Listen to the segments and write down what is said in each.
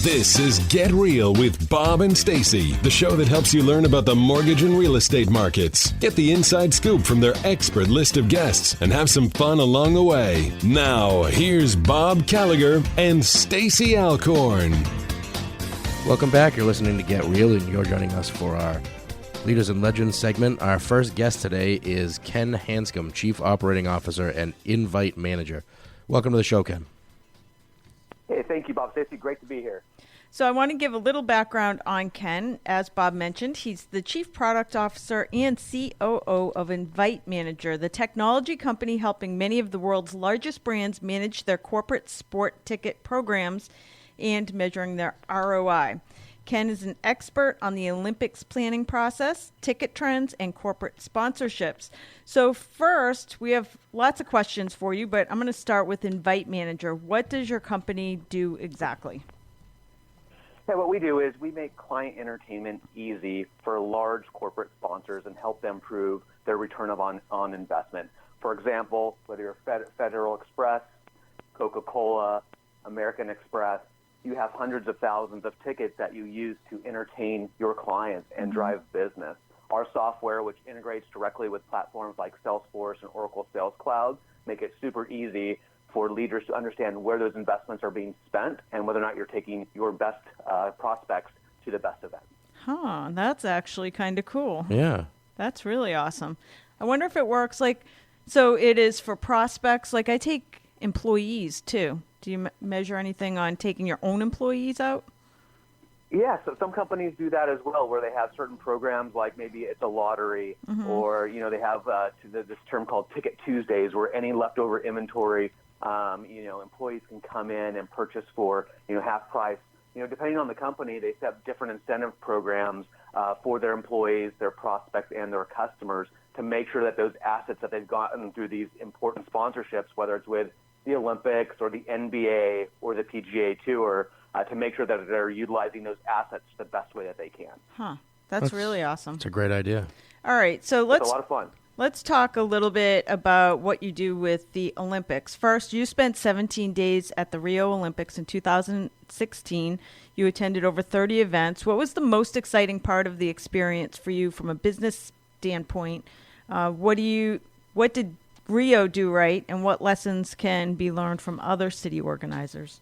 This is Get Real with Bob and Stacy, the show that helps you learn about the mortgage and real estate markets. Get the inside scoop from their expert list of guests and have some fun along the way. Now, here's Bob Gallagher and Stacy Alcorn. Welcome back. You're listening to Get Real, and you're joining us for our Leaders and Legends segment. Our first guest today is Ken Hanscomb, Chief Operating Officer and Invite Manager. Welcome to the show, Ken. Hey, thank you, Bob. Stacy, great to be here. So I want to give a little background on Ken. As Bob mentioned, he's the Chief Product Officer and COO of Invite Manager, the technology company helping many of the world's largest brands manage their corporate sport ticket programs and measuring their ROI. Ken is an expert on the Olympics planning process, ticket trends, and corporate sponsorships. So first, we have lots of questions for you, but I'm going to start with Invite Manager. What does your company do exactly? Yeah, what we do is we make client entertainment easy for large corporate sponsors and help them prove their return on investment. For example, whether you're Federal Express, Coca-Cola, American Express, you have hundreds of thousands of tickets that you use to entertain your clients and drive business. Our software, which integrates directly with platforms like Salesforce and Oracle Sales Cloud, make it super easy for leaders to understand where those investments are being spent and whether or not you're taking your best prospects to the best events. Huh, that's actually kind of cool. Yeah. That's really awesome. I wonder if it works so it is for prospects. Like I take employees too. Do you measure anything on taking your own employees out? Yeah, so some companies do that as well, where they have certain programs like maybe it's a lottery or, they have this term called Ticket Tuesdays, where any leftover inventory employees can come in and purchase for, half price. Depending on the company, they set different incentive programs for their employees, their prospects, and their customers to make sure that those assets that they've gotten through these important sponsorships, whether it's with the Olympics or the NBA or the PGA Tour, to make sure that they're utilizing those assets the best way that they can. Huh. That's really awesome. It's a great idea. All right. So it's a lot of fun. Let's talk a little bit about what you do with the Olympics. First, you spent 17 days at the Rio Olympics in 2016. You attended over 30 events. What was the most exciting part of the experience for you from a business standpoint? What did Rio do right, and what lessons can be learned from other city organizers?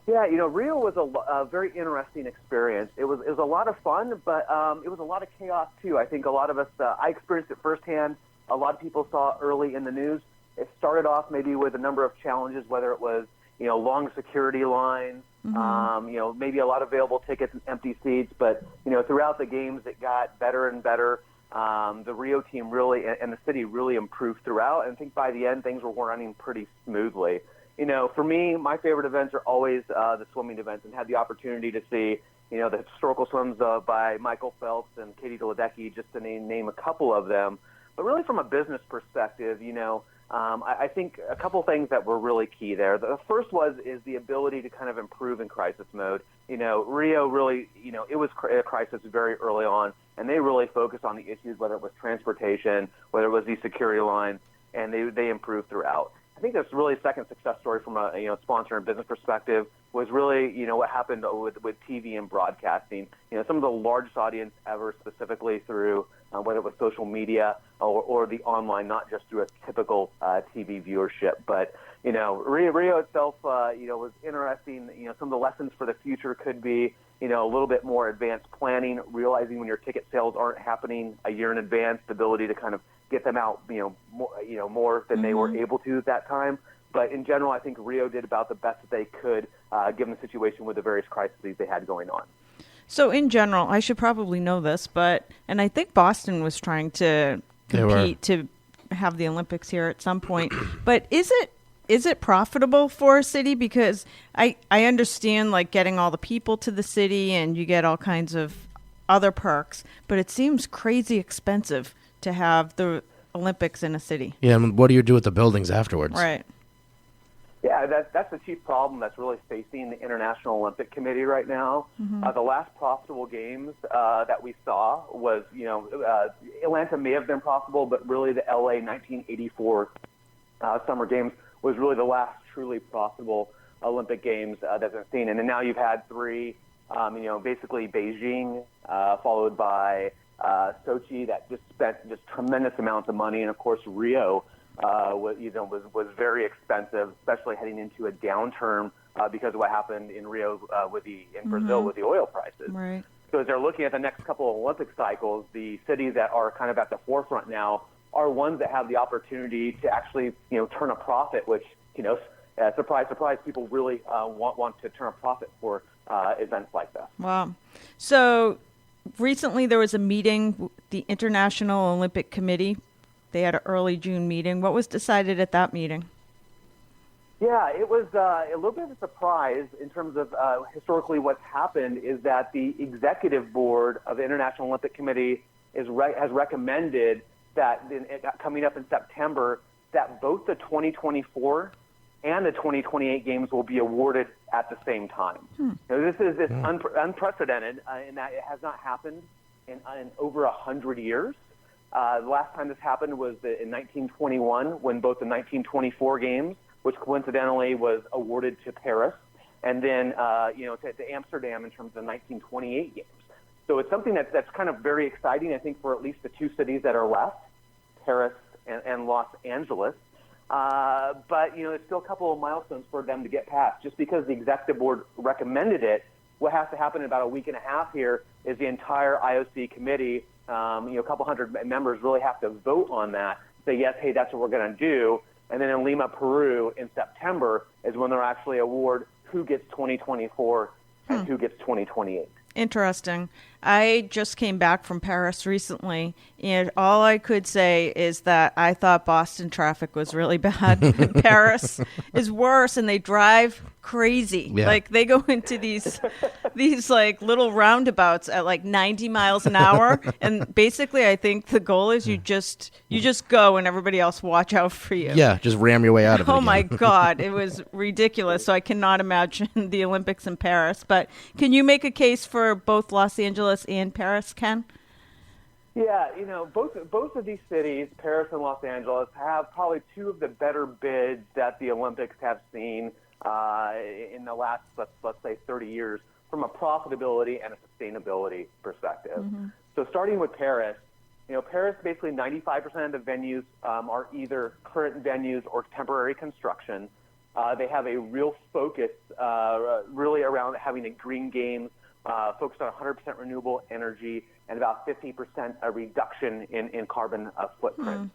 Yeah, Rio was a very interesting experience. It was a lot of fun, but it was a lot of chaos too. I think a lot of us, I experienced it firsthand. A lot of people saw it early in the news. It started off maybe with a number of challenges, whether it was long security lines, maybe a lot of available tickets and empty seats. But throughout the games, it got better and better. The Rio team really and the city really improved throughout, and I think by the end things were running pretty smoothly. For me, my favorite events are always the swimming events, and had the opportunity to see, the historical swims by Michael Phelps and Katie Ledecky, just to name a couple of them. But really from a business perspective, I think a couple things that were really key there. The first is the ability to kind of improve in crisis mode. Rio really, it was a crisis very early on, and they really focused on the issues, whether it was transportation, whether it was the security line, and they improved throughout. I think that's really a second success story from a sponsor and business perspective was really what happened with TV and broadcasting. Some of the largest audience ever, specifically through whether it was social media or the online, not just through a typical TV viewership. But Rio itself was interesting. Some of the lessons for the future could be a little bit more advanced planning, realizing when your ticket sales aren't happening a year in advance, the ability to kind of get them out, more than they were able to at that time. But in general, I think Rio did about the best that they could, given the situation with the various crises they had going on. So in general, I should probably know this, and I think Boston was trying to compete to have the Olympics here at some point. But is it profitable for a city? Because I understand like getting all the people to the city and you get all kinds of other perks, but it seems crazy expensive to have the Olympics in a city. Yeah, and what do you do with the buildings afterwards? Right. Yeah, that's the chief problem that's really facing the International Olympic Committee right now. The last profitable games that we saw was, Atlanta may have been profitable, but really the LA 1984 Summer Games was really the last truly profitable Olympic Games that's been seen. And then now you've had three, basically Beijing, followed by Sochi, that just spent just tremendous amounts of money, and of course Rio was very expensive, especially heading into a downturn because of what happened in Rio in Brazil with the oil prices. Right. So as they're looking at the next couple of Olympic cycles, the cities that are kind of at the forefront now are ones that have the opportunity to actually turn a profit, which surprise, surprise, people really want to turn a profit for events like this. Wow. So recently there was a meeting, the International Olympic Committee. They had an early June meeting. What was decided at that meeting? Yeah, it was a little bit of a surprise in terms of historically what's happened is that the executive board of the International Olympic Committee has recommended that coming up in September that both the 2024 and the 2028 games will be awarded at the same time. This is unprecedented in that it has not happened in over 100 years. The last time this happened was in 1921 when both the 1924 games, which coincidentally was awarded to Paris, and then to Amsterdam in terms of the 1928 games. So it's something that's kind of very exciting, I think, for at least the two cities that are left, Paris and Los Angeles. But it's still a couple of milestones for them to get past. Just because the executive board recommended it, what has to happen in about a week and a half here is the entire IOC committee, a couple hundred members really have to vote on that, say, yes, hey, that's what we're going to do. And then in Lima, Peru, in September is when they'll actually award who gets 2024 and who gets 2028. Interesting. I just came back from Paris recently, and all I could say is that I thought Boston traffic was really bad. Paris is worse, and they drive crazy. Yeah. Like they go into these like little roundabouts at like 90 miles an hour, and basically I think the goal is you just go and everybody else watch out for you. Yeah, just ram your way out of it. Oh again. my God, it was ridiculous. So I cannot imagine the Olympics in Paris. But can you make a case for both Los Angeles and Paris, Ken? Yeah, both of these cities, Paris and Los Angeles, have probably two of the better bids that the Olympics have seen in the last, let's say, 30 years from a profitability and a sustainability perspective. So starting with Paris, Paris, basically 95% of the venues are either current venues or temporary construction. They have a real focus really around having a green games, focused on 100% renewable energy and about 50% a reduction in carbon footprint.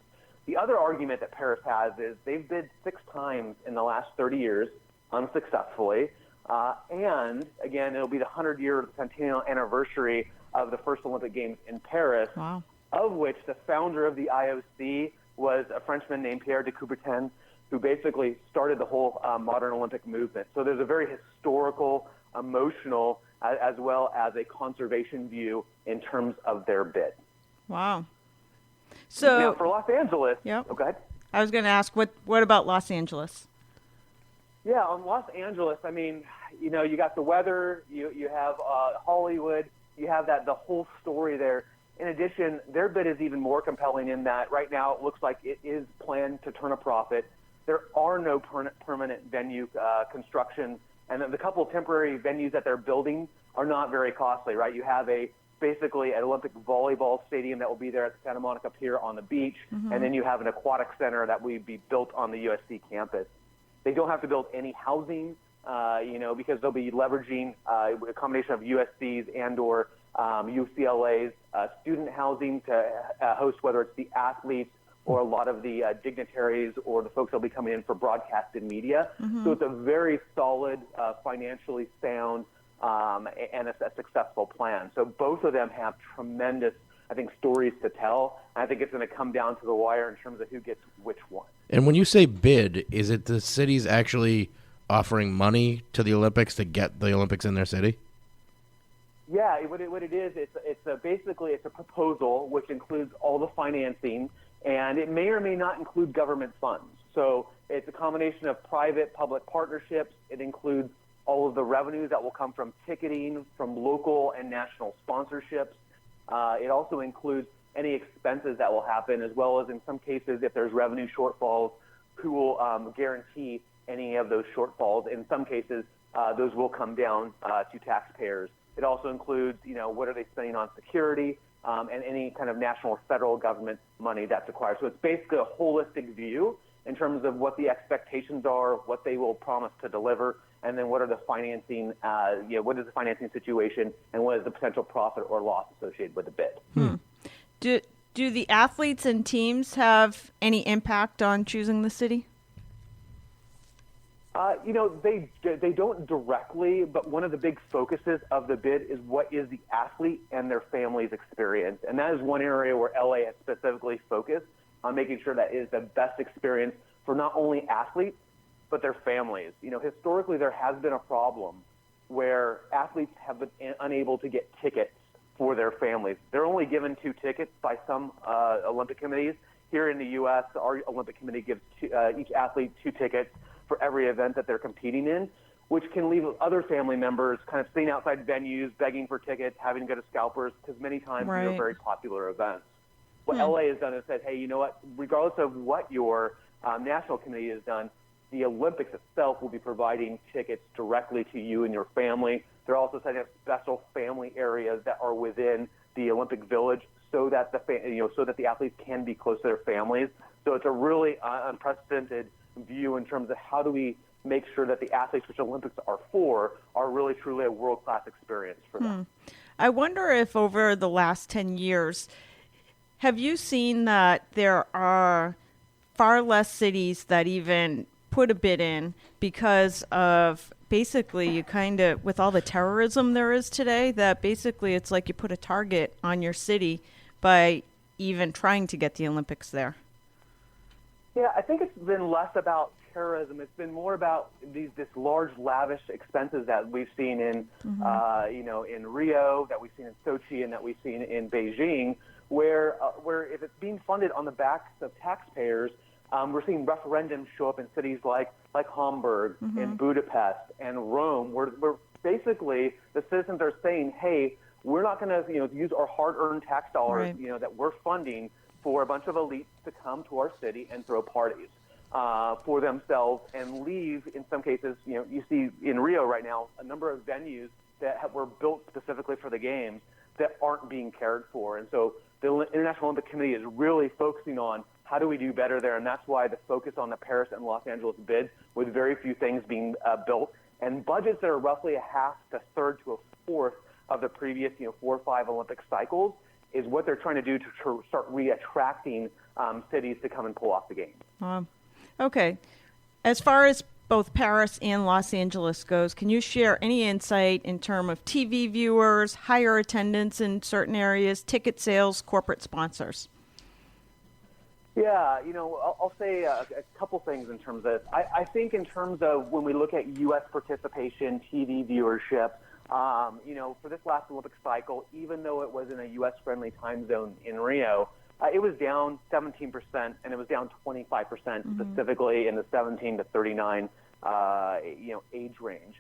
The other argument that Paris has is they've bid 6 times in the last 30 years unsuccessfully. And again, it'll be the 100-year centennial anniversary of the first Olympic Games in Paris, of which the founder of the IOC was a Frenchman named Pierre de Coubertin, who basically started the whole modern Olympic movement. So there's a very historical, emotional, as well as a conservation view in terms of their bid. Wow. So now for Los Angeles, Yep. Oh, go ahead. I was going to ask, what about Los Angeles? Yeah, on Los Angeles, I mean, you got the weather, you have Hollywood, you have the whole story there. In addition, their bid is even more compelling in that right now it looks like it is planned to turn a profit. There are no permanent venue construction, and the couple of temporary venues that they're building are not very costly, right? You have basically an Olympic volleyball stadium that will be there at the Santa Monica Pier on the beach, and then you have an aquatic center that will be built on the USC campus. They don't have to build any housing, because they'll be leveraging a combination of USC's and or UCLA's student housing to host whether it's the athletes or a lot of the dignitaries or the folks that will be coming in for broadcasted media. So it's a very solid, financially sound, and a successful plan. So both of them have tremendous, I think, stories to tell. I think it's going to come down to the wire in terms of who gets which one. And when you say bid, is it the cities actually offering money to the Olympics to get the Olympics in their city? Yeah, what it is, basically it's a proposal which includes all the financing, and it may or may not include government funds. So it's a combination of private-public partnerships. It includes all of the revenues that will come from ticketing, from local and national sponsorships. It also includes any expenses that will happen, as well as in some cases, if there's revenue shortfalls, who will guarantee any of those shortfalls. In some cases, those will come down to taxpayers. It also includes, what are they spending on security and any kind of national or federal government money that's required. So it's basically a holistic view in terms of what the expectations are, what they will promise to deliver, and then what are the financing, what is the financing situation, and what is the potential profit or loss associated with the bid. Do the athletes and teams have any impact on choosing the city? They don't directly, but one of the big focuses of the bid is what is the athlete and their family's experience. And that is one area where LA has specifically focused on making sure that is the best experience for not only athletes, but their families. Historically, there has been a problem where athletes have been unable to get tickets for their families. They're only given 2 tickets by some Olympic committees. Here in the U.S., our Olympic committee gives each athlete 2 tickets for every event that they're competing in, which can leave other family members kind of sitting outside venues, begging for tickets, having to go to scalpers, because many times these are very popular events. What LA has done is said, hey, you know what, regardless of what your national committee has done, the Olympics itself will be providing tickets directly to you and your family. They're also setting up special family areas that are within the Olympic Village so that the athletes can be close to their families. So it's a really unprecedented view in terms of how do we make sure that the athletes, which Olympics are for, are really truly a world-class experience for them. I wonder if over the last 10 years, have you seen that there are far less cities that even put a bid in because of basically you kind of, with all the terrorism there is today, that basically it's like you put a target on your city by even trying to get the Olympics there? Yeah, I think it's been less about terrorism. It's been more about this large, lavish expenses that we've seen in, in Rio, that we've seen in Sochi, and that we've seen in Beijing, where if it's being funded on the backs of taxpayers, we're seeing referendums show up in cities like Hamburg, and Budapest, and Rome, where basically the citizens are saying, hey, we're not going to use our hard-earned tax dollars that we're funding for a bunch of elites to come to our city and throw parties for themselves and leave, in some cases, you see in Rio right now, a number of venues that were built specifically for the games that aren't being cared for. And so the International Olympic Committee is really focusing on how do we do better there, and that's why the focus on the Paris and Los Angeles bids, with very few things being built, and budgets that are roughly a half to third to a fourth of the previous 4 or 5 Olympic cycles, is what they're trying to do to start re-attracting cities to come and pull off the game. Okay. As far as both Paris and Los Angeles goes, can you share any insight in terms of TV viewers, higher attendance in certain areas, ticket sales, corporate sponsors? Yeah, I'll say a couple things in terms of this. I think in terms of when we look at U.S. participation, TV viewership, for this last Olympic cycle, even though it was in a U.S.-friendly time zone in Rio, it was down 17%, and it was down 25% specifically in the 17 to 39, age range.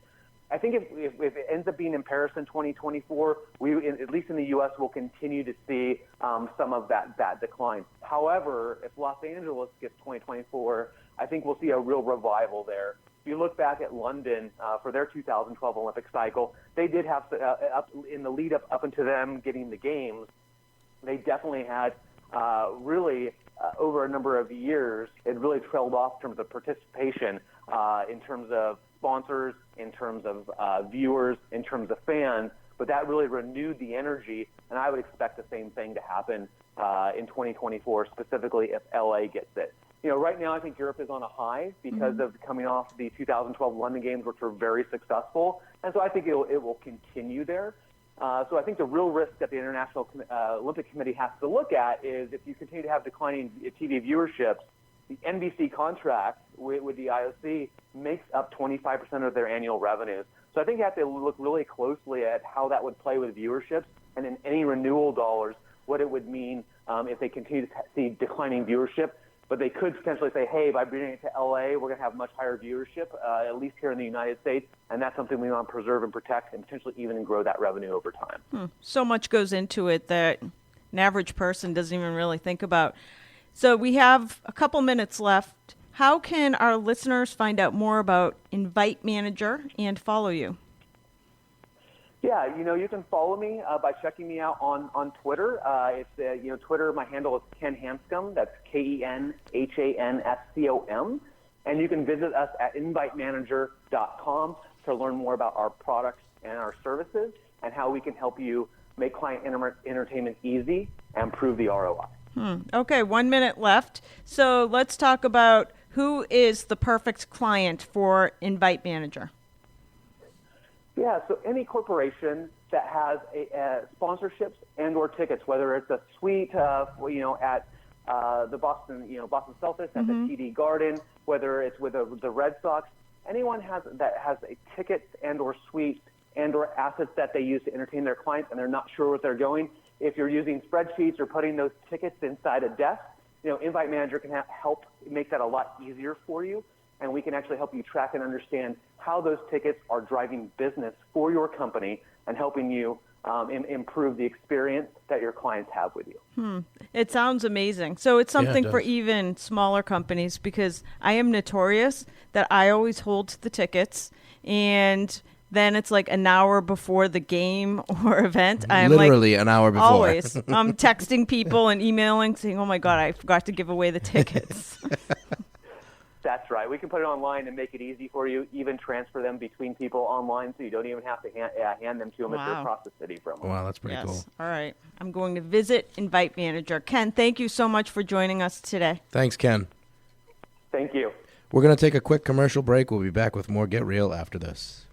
I think if it ends up being in Paris in 2024, at least in the U.S., will continue to see some of that decline. However, if Los Angeles gets 2024, I think we'll see a real revival there. If you look back at London for their 2012 Olympic cycle, they did have, in the lead up into them getting the games, they definitely had really over a number of years, it really trailed off in terms of participation, in terms of sponsors, in terms of viewers, in terms of fans, but that really renewed the energy, and I would expect the same thing to happen in 2024, specifically if LA gets it. Right now I think Europe is on a high because of coming off the 2012 London Games, which were very successful, and so I think it will continue there. So I think the real risk that the International Olympic Committee has to look at is if you continue to have declining TV viewership, the NBC contract with the IOC makes up 25% of their annual revenues. So I think you have to look really closely at how that would play with viewership and in any renewal dollars, what it would mean if they continue to see declining viewership. But they could potentially say, hey, by bringing it to LA, we're going to have much higher viewership, at least here in the United States, and that's something we want to preserve and protect and potentially even grow that revenue over time. So much goes into it that an average person doesn't even really think about. So we have a couple minutes left. how can our listeners find out more about Invite Manager and follow you? Yeah, you can follow me by checking me out on Twitter. It's Twitter. My handle is Ken Hanscomb. That's KenHanscom. And you can visit us at invitemanager.com to learn more about our products and our services and how we can help you make client entertainment easy and improve the ROI. Okay, 1 minute left. So let's talk about who is the perfect client for Invite Manager. Yeah, so any corporation that has sponsorships and or tickets, whether it's a suite, at the Boston Celtics at the TD Garden, whether it's with the Red Sox, anyone that has a ticket and or suite and or assets that they use to entertain their clients and they're not sure what they're going. If you're using spreadsheets or putting those tickets inside a desk, Invite Manager can help make that a lot easier for you. And we can actually help you track and understand how those tickets are driving business for your company and helping you improve the experience that your clients have with you. It sounds amazing. So it's something it for does. even smaller companies, because I am notorious that I always hold the tickets, and then it's like an hour before the game or event. I'm Literally an hour before. Always. I'm texting people and emailing saying, oh my God, I forgot to give away the tickets. That's right. We can put it online and make it easy for you, even transfer them between people online so you don't even have to hand them to them if they're Wow. across the city from them. Wow, that's pretty Yes. cool. All right. I'm going to visit Invite Manager. Ken, thank you so much for joining us today. Thanks, Ken. Thank you. We're going to take a quick commercial break. We'll be back with more Get Real after this.